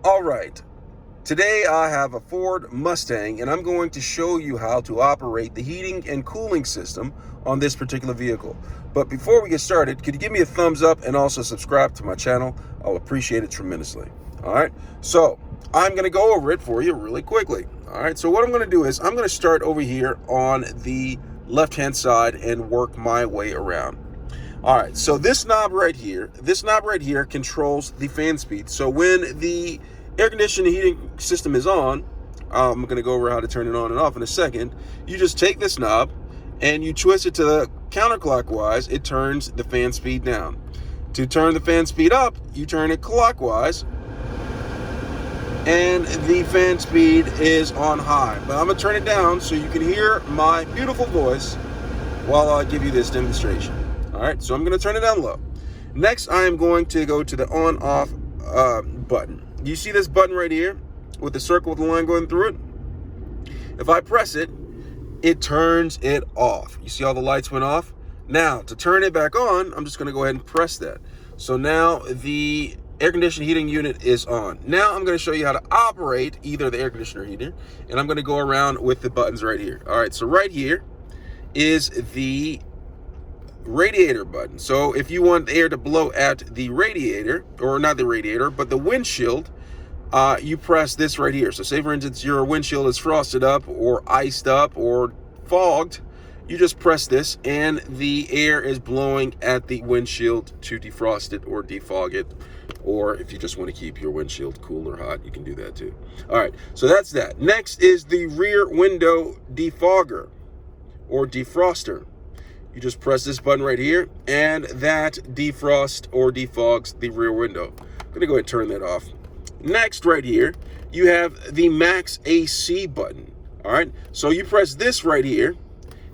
All right, today I have a Ford Mustang and I'm going to show you how to operate the heating and cooling system on this particular vehicle. But before we get started, could you give me a thumbs up and also subscribe to my channel? I'll appreciate it tremendously. All right, so I'm going to go over it for you really quickly. All right, so what I'm going to do is I'm going to start over here on the left-hand side and work my way around. All right, so this knob right here controls the fan speed. So when the air conditioning heating system is on, I'm going to go over how to turn it on and off in a second. You just take this knob and you twist it to the counterclockwise. It turns the fan speed down. To turn the fan speed up, you turn it clockwise and the fan speed is on high. But I'm going to turn it down so you can hear my beautiful voice while I give you this demonstration. All right, so I'm going to turn it down low. Next, I am going to go to the on-off button. You see this button right here with the circle with the line going through it? If I press it, it turns it off. You see all the lights went off? Now, to turn it back on, I'm just going to go ahead and press that. So now the air conditioning heating unit is on. Now I'm going to show you how to operate either the air conditioner heater, and I'm going to go around with the buttons right here. All right, so right here is the radiator button. So if you want the air to blow at the radiator, or not the radiator, but the windshield, you press this right here. So say for instance your windshield is frosted up or iced up or fogged, you just press this and the air is blowing at the windshield to defrost it or defog it. Or if you just want to keep your windshield cool or hot, you can do that too. All right, so that's that. Next is the rear window defogger or defroster. You just press this button right here and that defrosts or defogs the rear window. I'm gonna go ahead and turn that off. Next right here, you have the max AC button. All right, so you press this right here.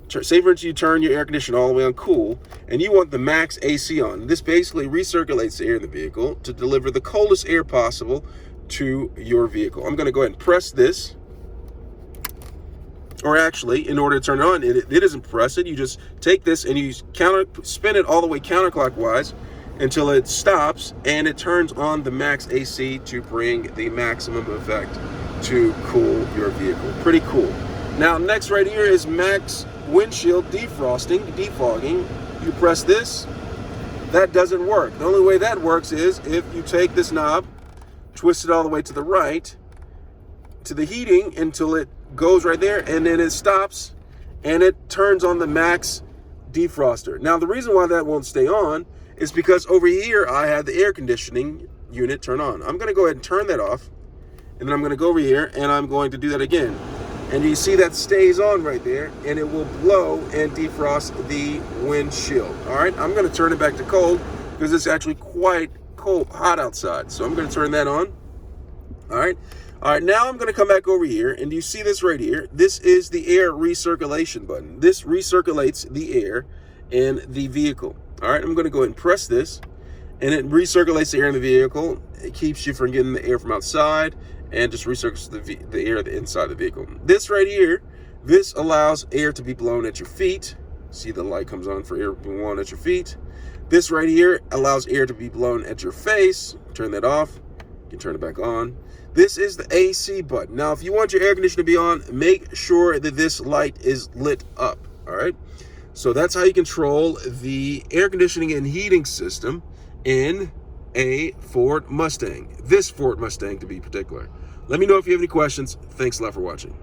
Say for instance you turn your air conditioner all the way on cool and you want the max AC on. This basically recirculates the air in the vehicle to deliver the coldest air possible to your vehicle. I'm gonna go ahead and press this. Or actually, in order to turn it on, it doesn't press it. You just take this and you spin it all the way counterclockwise until it stops and it turns on the max AC to bring the maximum effect to cool your vehicle. Pretty cool. Now, next right here is max windshield defrosting, defogging. You press this, that doesn't work. The only way that works is if you take this knob, twist it all the way to the right, to the heating until it goes right there and then it stops and it turns on the max defroster. Now the reason why that won't stay on is because over here I had the air conditioning unit turn on. I'm going to go ahead and turn that off and then I'm going to go over here and I'm going to do that again. And you see that stays on right there and it will blow and defrost the windshield. All right, I'm going to turn it back to cold because it's actually quite hot outside. So I'm going to turn that on. All right, now I'm going to come back over here and you see this right here. This is the air recirculation button. This recirculates the air in the vehicle. All right, I'm going to go ahead and press this and it recirculates the air in the vehicle. It keeps you from getting the air from outside and just recirculates the air inside the vehicle. This right here, this allows air to be blown at your feet. See the light comes on for air being blown at your feet. This right here allows air to be blown at your face. Turn that off. You can turn it back on. This is the AC button. Now, if you want your air conditioner to be on, make sure that this light is lit up, all right? So that's how you control the air conditioning and heating system in a Ford Mustang. This Ford Mustang to be particular. Let me know if you have any questions. Thanks a lot for watching.